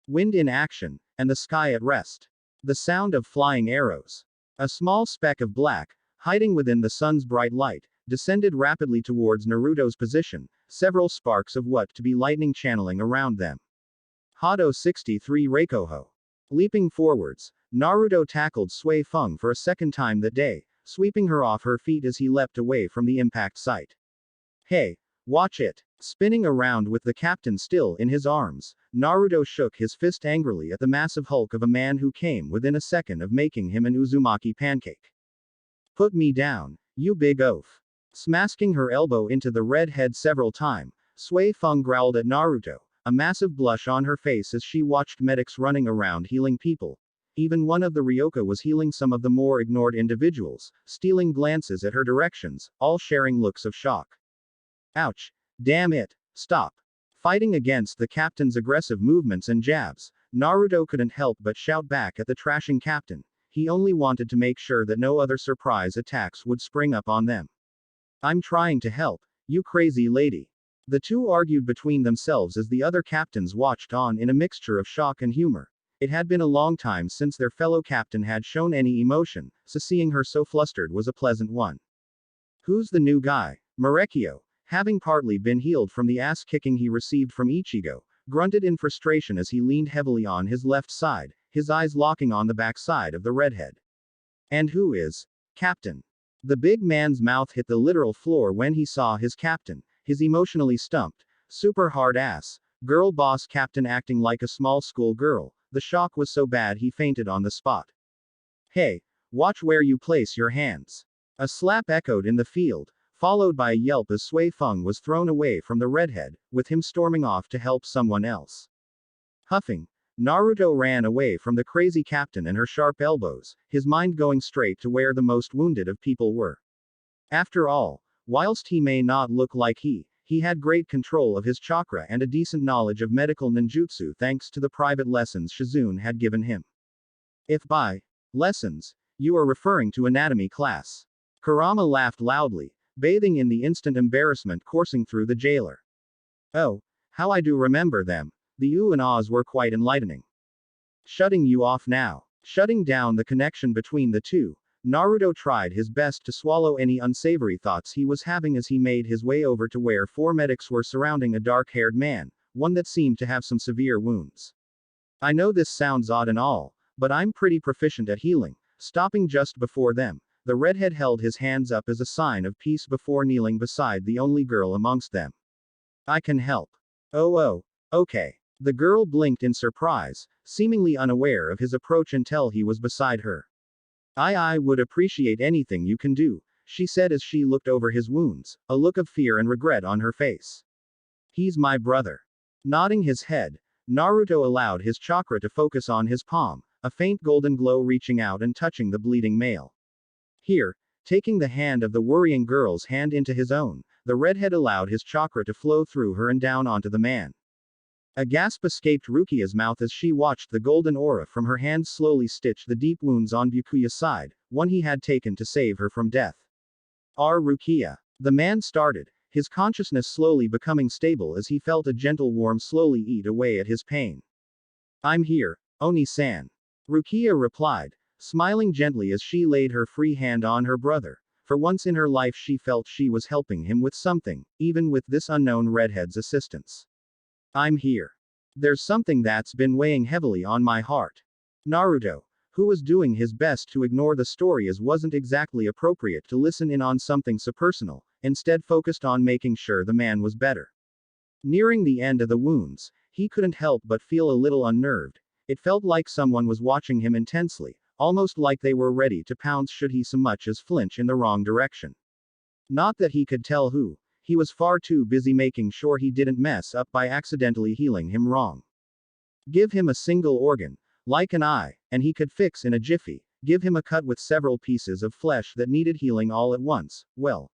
Wind in action, and the sky at rest. The sound of flying arrows. A small speck of black, hiding within the sun's bright light, descended rapidly towards Naruto's position, several sparks of what to be lightning channeling around them. Hado 63 Reikoho. Leaping forwards, Naruto tackled Soi Fon for a second time that day, sweeping her off her feet as he leapt away from the impact site. Hey, watch it! Spinning around with the captain still in his arms, Naruto shook his fist angrily at the massive hulk of a man who came within a second of making him an Uzumaki pancake. Put me down, you big oaf. Smashing her elbow into the red head several times, Soi Fon growled at Naruto, a massive blush on her face as she watched medics running around healing people. Even one of the Ryoka was healing some of the more ignored individuals, stealing glances at her directions, all sharing looks of shock. Ouch. Damn it. Stop. Fighting against the captain's aggressive movements and jabs, Naruto couldn't help but shout back at the trashing captain. He only wanted to make sure that no other surprise attacks would spring up on them. I'm trying to help, you crazy lady. The two argued between themselves as the other captains watched on in a mixture of shock and humor. It had been a long time since their fellow captain had shown any emotion, so seeing her so flustered was a pleasant one. Who's the new guy? Marekio, having partly been healed from the ass-kicking he received from Ichigo, grunted in frustration as he leaned heavily on his left side, his eyes locking on the backside of the redhead. And who is Captain? The big man's mouth hit the literal floor when he saw his captain, his emotionally stumped, super hard ass, girl boss captain acting like a small school girl. The shock was so bad he fainted on the spot. Hey, watch where you place your hands. A slap echoed in the field, followed by a yelp as Soi Fon was thrown away from the redhead, with him storming off to help someone else. Huffing, Naruto ran away from the crazy captain and her sharp elbows, his mind going straight to where the most wounded of people were. After all, whilst he may not look like he had great control of his chakra and a decent knowledge of medical ninjutsu thanks to the private lessons Shizune had given him. If by lessons, you are referring to anatomy class. Kurama laughed loudly, bathing in the instant embarrassment coursing through the jailer. Oh, how I do remember them. The ooh and ahs were quite enlightening. Shutting you off now. Shutting down the connection between the two, Naruto tried his best to swallow any unsavory thoughts he was having as he made his way over to where four medics were surrounding a dark-haired man, one that seemed to have some severe wounds. I know this sounds odd and all, but I'm pretty proficient at healing. Stopping just before them, the redhead held his hands up as a sign of peace before kneeling beside the only girl amongst them. I can help. Oh, okay. The girl blinked in surprise, seemingly unaware of his approach until he was beside her. I would appreciate anything you can do, she said as she looked over his wounds, a look of fear and regret on her face. He's my brother. Nodding his head, Naruto allowed his chakra to focus on his palm, a faint golden glow reaching out and touching the bleeding male. Here, taking the hand of the worrying girl's hand into his own, the redhead allowed his chakra to flow through her and down onto the man. A gasp escaped Rukia's mouth as she watched the golden aura from her hands slowly stitch the deep wounds on Byakuya's side, one he had taken to save her from death. Rukia. The man started, his consciousness slowly becoming stable as he felt a gentle warmth slowly eat away at his pain. I'm here, Oni-san. Rukia replied, smiling gently as she laid her free hand on her brother. For once in her life she felt she was helping him with something, even with this unknown redhead's assistance. I'm here. There's something that's been weighing heavily on my heart. Naruto, who was doing his best to ignore the story as wasn't exactly appropriate to listen in on something so personal, instead focused on making sure the man was better. Nearing the end of the wounds, he couldn't help but feel a little unnerved. It felt like someone was watching him intensely, almost like they were ready to pounce should he so much as flinch in the wrong direction. Not that he could tell who. He was far too busy making sure he didn't mess up by accidentally healing him wrong. Give him a single organ, like an eye, and he could fix in a jiffy. Give him a cut with several pieces of flesh that needed healing all at once, well.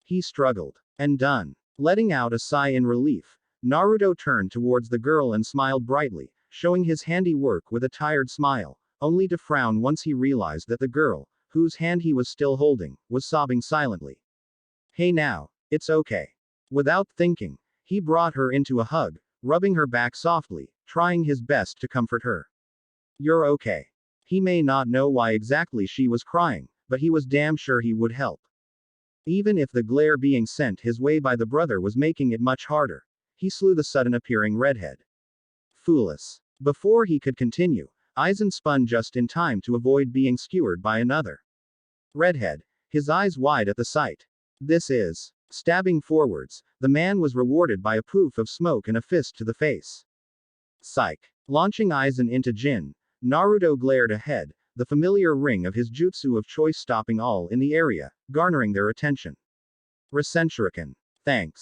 He struggled. And done. Letting out a sigh in relief, Naruto turned towards the girl and smiled brightly, showing his handiwork with a tired smile, only to frown once he realized that the girl, whose hand he was still holding, was sobbing silently. Hey now. It's okay. Without thinking, he brought her into a hug, rubbing her back softly, trying his best to comfort her. You're okay. He may not know why exactly she was crying, but he was damn sure he would help. Even if the glare being sent his way by the brother was making it much harder, he slew the sudden appearing redhead. Foolish. Before he could continue, Aizen spun just in time to avoid being skewered by another redhead, his eyes wide at the sight. This is. Stabbing forwards, the man was rewarded by a poof of smoke and a fist to the face. Psych. Launching Aizen into Jin, Naruto glared ahead, the familiar ring of his jutsu of choice stopping all in the area, garnering their attention. Rasenshuriken. Thanks.